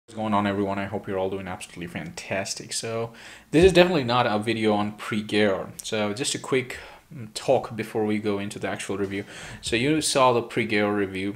What's going on, everyone? I hope you're all doing absolutely fantastic. So this is definitely not a video on pre-Gayor. So just a quick talk before we go into the actual review. So you saw the pre-Gayor review.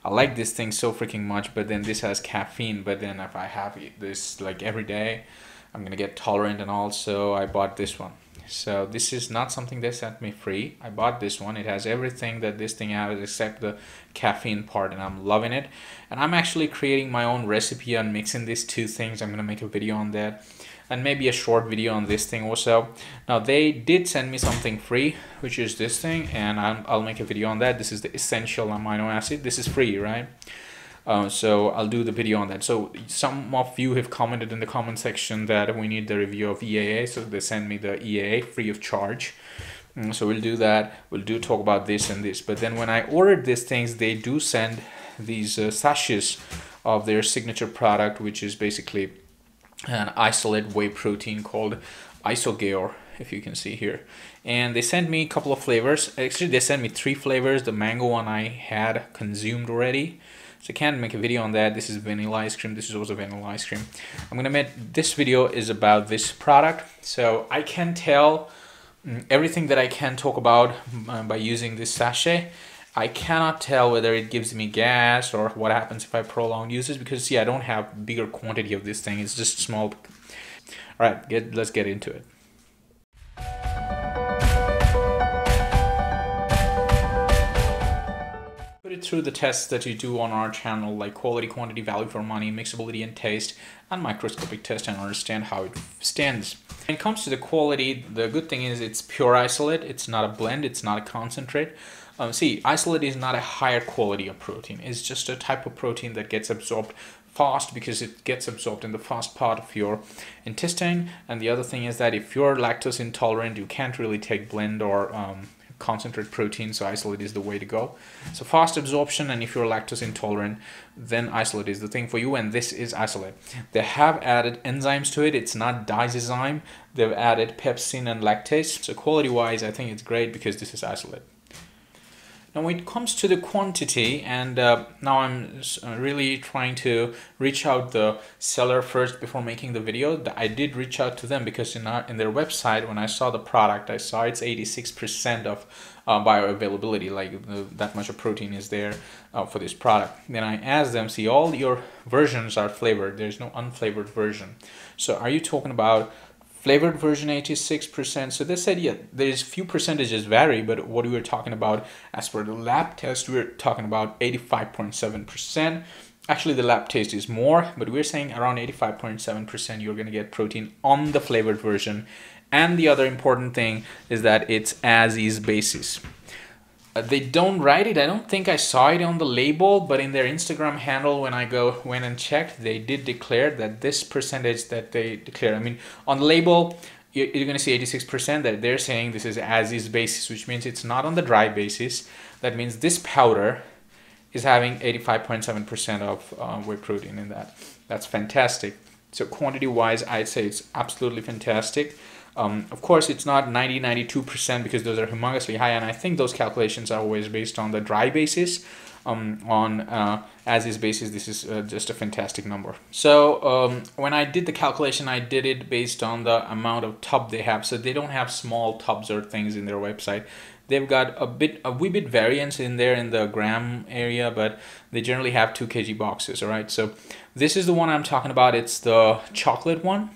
I like this thing so freaking much, but then this has caffeine. But then if I have this like every day, I'm gonna get tolerant, and also I bought this one. So this is not something they sent me free. I bought this one. It has everything that this thing has except the caffeine part, and I'm loving it. And I'm actually creating my own recipe on mixing these two things. I'm gonna make a video on that, and maybe a short video on this thing also. Now they did send me something free, which is this thing, and I'll make a video on that. This is the essential amino acid. This is free, right? So I'll do the video on that. So some of you have commented in the comment section that we need the review of EAA, so they send me the EAA free of charge. So we'll do that. We'll talk about this and this. But then when I ordered these things, they do send these sachets of their signature product, which is basically an isolate whey protein called Iso Gayor, if you can see here. And they sent me a couple of flavors. Actually, they sent me 3 flavors. The mango one I had consumed already, so I can't make a video on that. This is vanilla ice cream. This is also vanilla ice cream. I'm gonna make this video is about this product, so I can tell everything that I can talk about by using this sachet. I cannot tell whether it gives me gas or what happens if I prolong uses, because see, I don't have bigger quantity of this thing. It's just small. All right, let's get into it. Put it through the tests that you do on our channel, like quality, quantity, value for money, mixability and taste, and microscopic test, and understand how it stands. When it comes to the quality, the good thing is it's pure isolate. It's not a blend. It's not a concentrate. See, isolate is not a higher quality of protein. It's just a type of protein that gets absorbed fast because it gets absorbed in the fast part of your intestine. And the other thing is that if you're lactose intolerant, you can't really take blend or concentrate protein, so isolate is the way to go. So fast absorption, and if you're lactose intolerant, then isolate is the thing for you, and this is isolate. They have added enzymes to it. It's not dizyme. They've added pepsin and lactase. So quality wise, I think it's great because this is isolate. Now when it comes to the quantity, and now I'm really trying to reach out the seller first before making the video. I did reach out to them because in their website, when I saw the product, I saw it's 86% of bioavailability, like that much of protein is there for this product. Then I asked them, see, all your versions are flavored. There's no unflavored version. So are you talking about flavored version 86%? So they said, yeah, there's few percentages vary, but what we were talking about as per the lab test, we're talking about 85.7%. Actually, the lab test is more, but we're saying around 85.7% you're going to get protein on the flavored version. And the other important thing is that it's as-is basis. They don't write it. I don't think I saw it on the label, but in their Instagram handle, when I went and checked, they did declare that this percentage that they declare. I mean, on the label, you're going to see 86%. That they're saying this is as-is basis, which means it's not on the dry basis. That means this powder is having 85.7% of whey protein in that. That's fantastic. So quantity-wise, I'd say it's absolutely fantastic. Of course, it's not 92% because those are humongously high, and I think those calculations are always based on the dry basis. On as-is basis, this is just a fantastic number. So when I did the calculation, I did it based on the amount of tub they have. So they don't have small tubs or things in their website. They've got a wee bit variance in there in the gram area, but they generally have 2 kg boxes. All right, so this is the one I'm talking about. It's the chocolate one.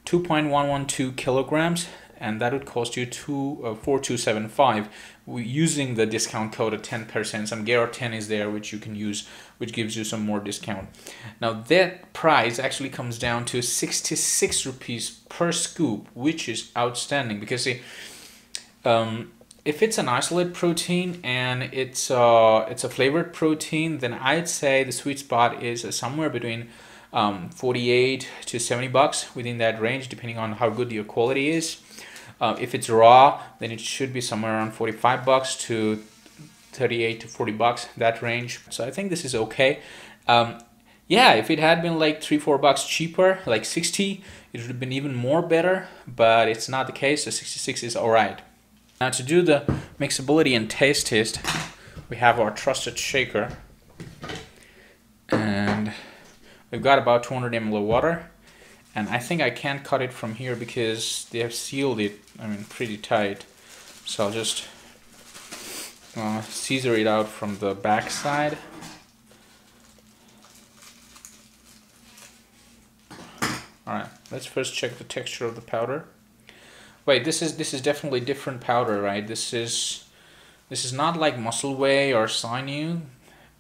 2.112 kilograms, and that would cost you 4275 using the discount code of 10%. Some Gayor 10 is there which you can use, which gives you some more discount. Now that price actually comes down to 66 rupees per scoop, which is outstanding because see, if it's an isolate protein and it's a flavored protein, then I'd say the sweet spot is somewhere between 48 to 70 bucks, within that range, depending on how good your quality is. If it's raw, then it should be somewhere around 45 bucks to 38 to 40 bucks, that range. So I think this is okay. Yeah, if it had been like 3-4 bucks cheaper, like 60, it would have been even more better, but it's not the case. So 66 is all right. Now to do the mixability and taste test, we have our trusted shaker, and We've got about 200 ml of water, and I think I can't cut it from here because they have sealed it, I mean, pretty tight. So I'll just scissor it out from the back side. Alright, let's first check the texture of the powder. Wait, this is definitely different powder, right? This is not like muscle whey or sinew.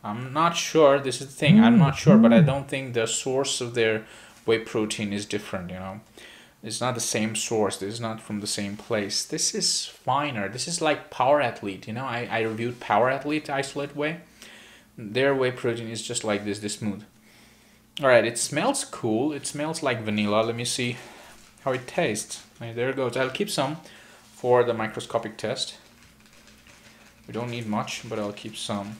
I'm not sure. This is the thing. I'm not sure, but I don't think the source of their whey protein is different, you know. It's not the same source. This is not from the same place. This is finer. This is like Power Athlete, you know. I reviewed Power Athlete isolate whey. Their whey protein is just like this smooth. Alright, it smells cool. It smells like vanilla. Let me see how it tastes. Right, there it goes. I'll keep some for the microscopic test. We don't need much, but I'll keep some.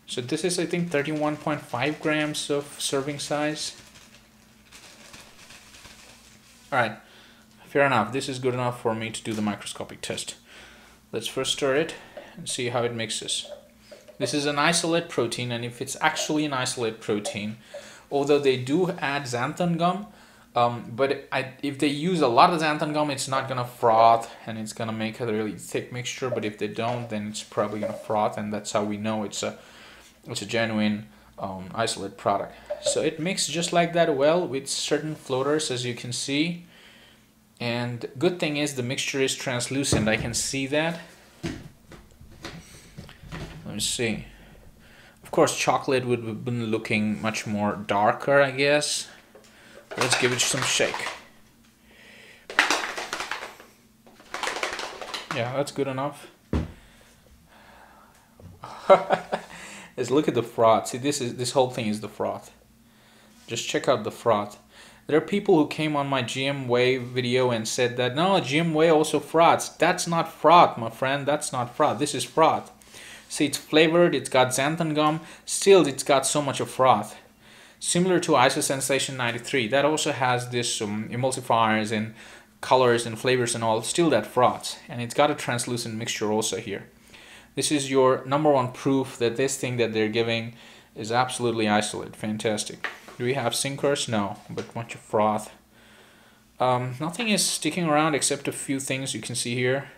So this is, I think, 31.5 grams of serving size. Alright, fair enough. This is good enough for me to do the microscopic test. Let's first stir it and see how it mixes. This is an isolate protein, and if it's actually an isolate protein, although they do add xanthan gum, but if they use a lot of xanthan gum, it's not gonna froth and it's gonna make a really thick mixture. But if they don't, then it's probably gonna froth, and that's how we know it's a genuine isolate product. So it mixed just like that well with certain floaters, as you can see. And good thing is the mixture is translucent. I can see that. Let me see. Of course, chocolate would have been looking much more darker, I guess. Let's give it some shake. Yeah, that's good enough. Let's look at the froth. See, this whole thing is the froth. Just check out the froth. There are people who came on my GM Whey video and said that, no, GM Whey also froths. That's not froth, my friend. That's not froth. This is froth. See, it's flavored. It's got xanthan gum. Still, it's got so much of froth. Similar to Iso Sensation 93, that also has this emulsifiers and colors and flavors and all, still that froths. And it's got a translucent mixture also here. This is your #1 proof that this thing that they're giving is absolutely isolate. Fantastic. Do we have sinkers? No, but a bunch of froth. Nothing is sticking around except a few things you can see here.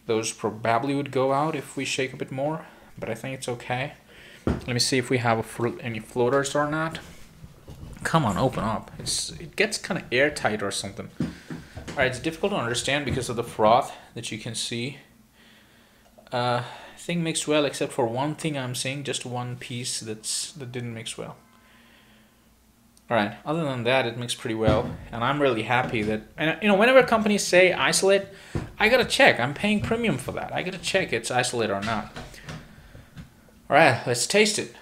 Those probably would go out if we shake a bit more, but I think it's okay. Let me see if we have any floaters or not. Come on, open up. It gets kind of airtight or something. Alright, it's difficult to understand because of the froth that you can see. Thing mixed well except for one thing I'm seeing, just one piece that didn't mix well. Alright, other than that, it mixed pretty well, and I'm really happy that, and you know, whenever companies say isolate, I gotta check. I'm paying premium for that. I gotta check it's isolate or not. Alright, let's taste it.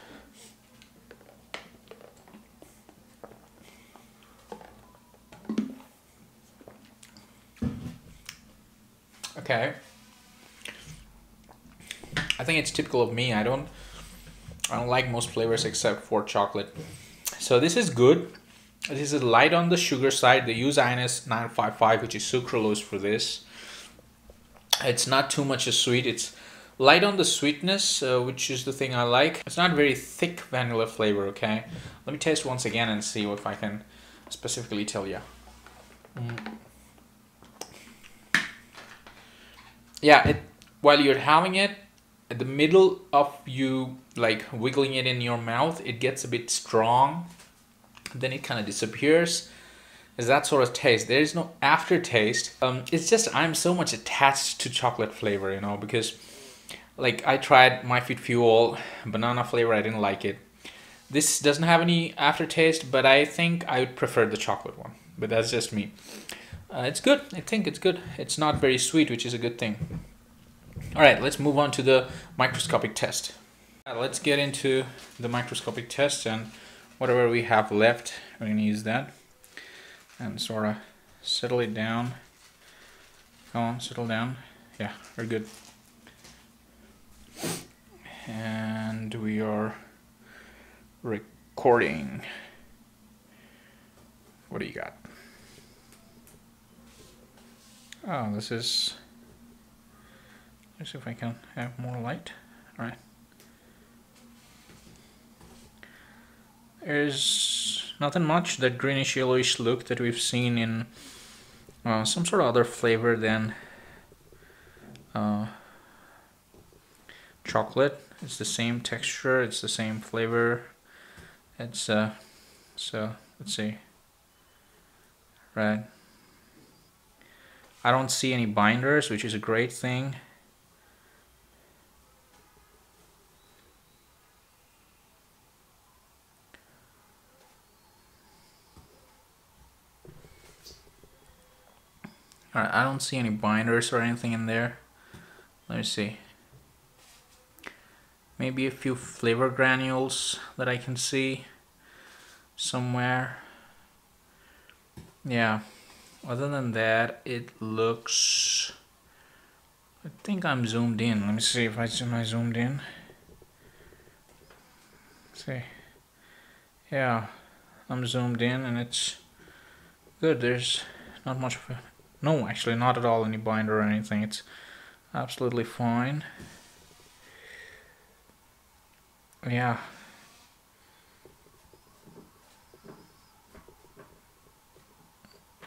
Okay. I think it's typical of me. I don't like most flavors except for chocolate. So this is good. This is light on the sugar side. They use INS 955, which is sucralose for this. It's not too much sweet. It's light on the sweetness, which is the thing I like. It's not very thick vanilla flavor, okay? Let me taste once again and see if I can specifically tell you. Yeah, while you're having it, at the middle of you like wiggling it in your mouth, it gets a bit strong. Then it kind of disappears. Is that sort of taste. There is no aftertaste. It's just I'm so much attached to chocolate flavor, you know, because like I tried My Fit Fuel banana flavor. I didn't like it. This doesn't have any aftertaste, but I think I would prefer the chocolate one. But that's just me. It's good. I think it's good. It's not very sweet, which is a good thing. All right, let's move on to the microscopic test. Let's get into the microscopic test, and whatever we have left, we're going to use that and sort of settle it down. Come on, settle down. Yeah, we're good. And we are recording. What do you got? Oh, this is... Let's see if I can have more light. All right. There's nothing much. That greenish yellowish look that we've seen in some sort of other flavor than chocolate. It's the same texture, it's the same flavor. It's so let's see. Right. I don't see any binders, which is a great thing. Alright, I don't see any binders or anything in there. Let me see. Maybe a few flavor granules that I can see somewhere. Yeah, other than that, it looks... I think I'm zoomed in. Let me see if I zoomed in. Let's see. Yeah, I'm zoomed in and it's good. There's not much of a... No, actually not at all any binder or anything. It's absolutely fine. Yeah.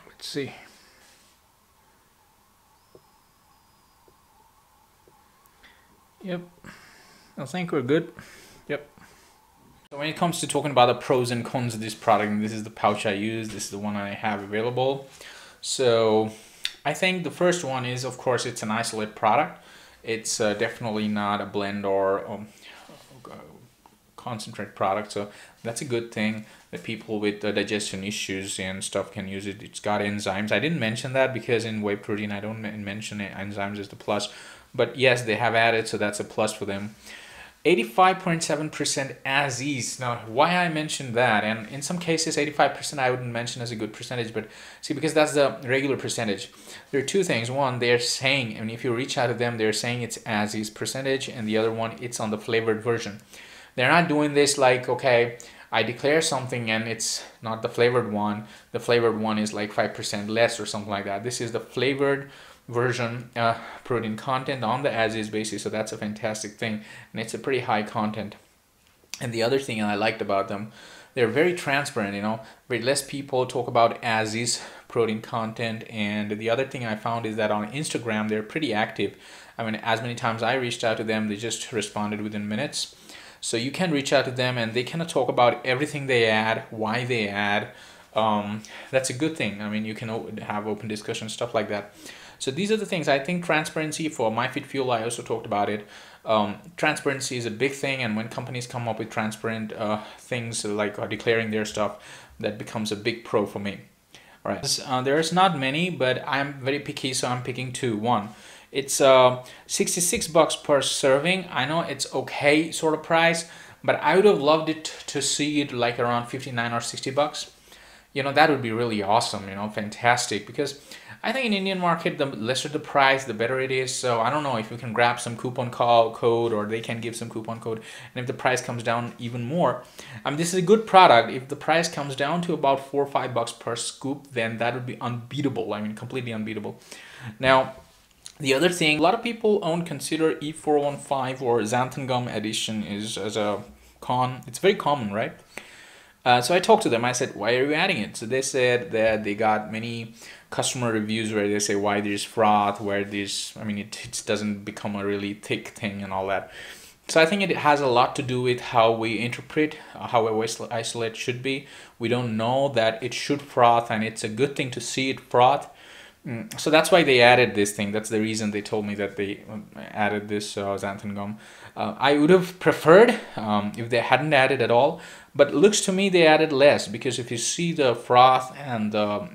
Let's see. Yep. I think we're good. Yep. So when it comes to talking about the pros and cons of this product, and this is the pouch I use, this is the one I have available. So I think the first one is, of course, it's an isolate product. It's definitely not a blend or concentrate product, so that's a good thing that people with digestion issues and stuff can use it. It's got enzymes. I didn't mention that because in whey protein I don't mention it. Enzymes is the plus, but yes, they have added, so that's a plus for them. 85.7% as is. Now, why I mentioned that, and in some cases 85% I wouldn't mention as a good percentage, but see, because that's the regular percentage. There are two things. One, they're saying, and if you reach out to them, they're saying it's as is percentage, and the other one, it's on the flavored version. They're not doing this like, okay, I declare something and it's not the flavored one. The flavored one is like 5% less or something like that. This is the flavored version protein content on the as-is basis, so that's a fantastic thing, and it's a pretty high content. And the other thing I liked about them, they're very transparent, you know, very less people talk about as-is protein content. And the other thing I found is that on Instagram, they're pretty active. I mean, as many times I reached out to them, they just responded within minutes. So you can reach out to them and they kind of talk about everything they add, why they add. That's a good thing. I mean, you can have open discussion, stuff like that. So these are the things. I think transparency for MyFitFuel, I also talked about it. Transparency is a big thing, and when companies come up with transparent things like declaring their stuff, that becomes a big pro for me. All right. There's not many, but I'm very picky, so I'm picking two. One, it's $66 per serving. I know it's okay sort of price, but I would have loved it to see it like around 59 or 60 bucks. You know, that would be really awesome, you know, fantastic, because I think in Indian market, the lesser the price, the better it is. So I don't know if you can grab some coupon code, or they can give some coupon code, and if the price comes down even more, this is a good product. If the price comes down to about 4 or 5 bucks per scoop, then that would be unbeatable. I mean, completely unbeatable. Now, the other thing, a lot of people consider E415 or xanthan gum addition is as a con. It's very common, right? So I talked to them. I said, why are you adding it? So they said that they got many customer reviews where they say why there's froth, where there's, I mean, it doesn't become a really thick thing and all that. So I think it has a lot to do with how we interpret how a whey isolate should be. We don't know that it should froth, and it's a good thing to see it froth. So that's why they added this thing. That's the reason they told me that they added this xanthan gum. I would have preferred if they hadn't added at all, but it looks to me they added less, because if you see the froth and the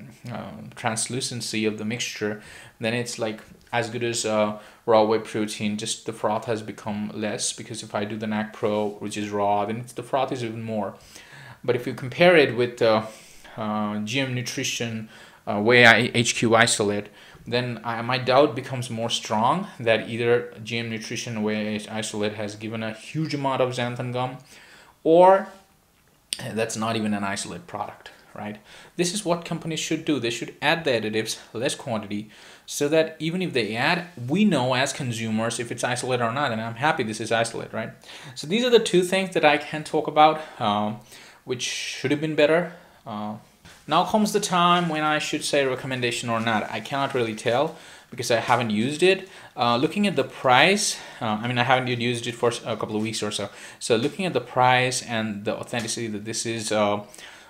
translucency of the mixture, then it's like as good as raw whey protein, just the froth has become less, because if I do the NAC Pro, which is raw, then the froth is even more. But if you compare it with GM Nutrition Whey HQ isolate, then my doubt becomes more strong that either GM Nutrition Whey isolate has given a huge amount of xanthan gum, or that's not even an isolate product, right? This is what companies should do. They should add the additives, less quantity, so that even if they add, we know as consumers if it's isolate or not, and I'm happy this is isolate, right? So these are the two things that I can talk about. which should have been better. Now comes the time when I should say recommendation or not. I cannot really tell because I haven't used it. Looking at the price, I mean, I haven't used it for a couple of weeks or so. So looking at the price and the authenticity that this is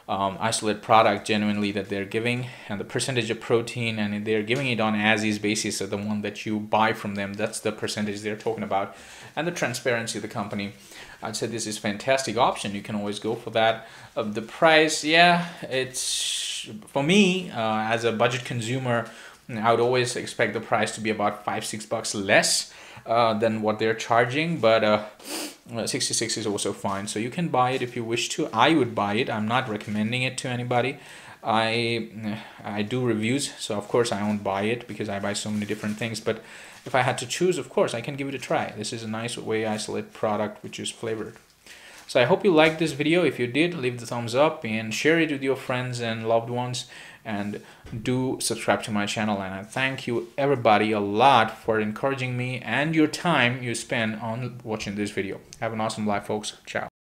isolate product genuinely that they're giving, and the percentage of protein, and they're giving it on as-is basis, so the one that you buy from them, that's the percentage they're talking about, and the transparency of the company, I'd say this is a fantastic option. You can always go for that. The price, yeah, it's for me as a budget consumer, I would always expect the price to be about $5-6 less than what they're charging, but 66 is also fine. So you can buy it if you wish to. I would buy it. I'm not recommending it to anybody. I do reviews, so of course I won't buy it because I buy so many different things, but if I had to choose, of course I can give it a try. This is a nice whey isolate product which is flavored. So I hope you liked this video. If you did, leave the thumbs up and share it with your friends and loved ones, and do subscribe to my channel. And I thank you everybody a lot for encouraging me and your time you spend on watching this video. Have an awesome life, folks. Ciao.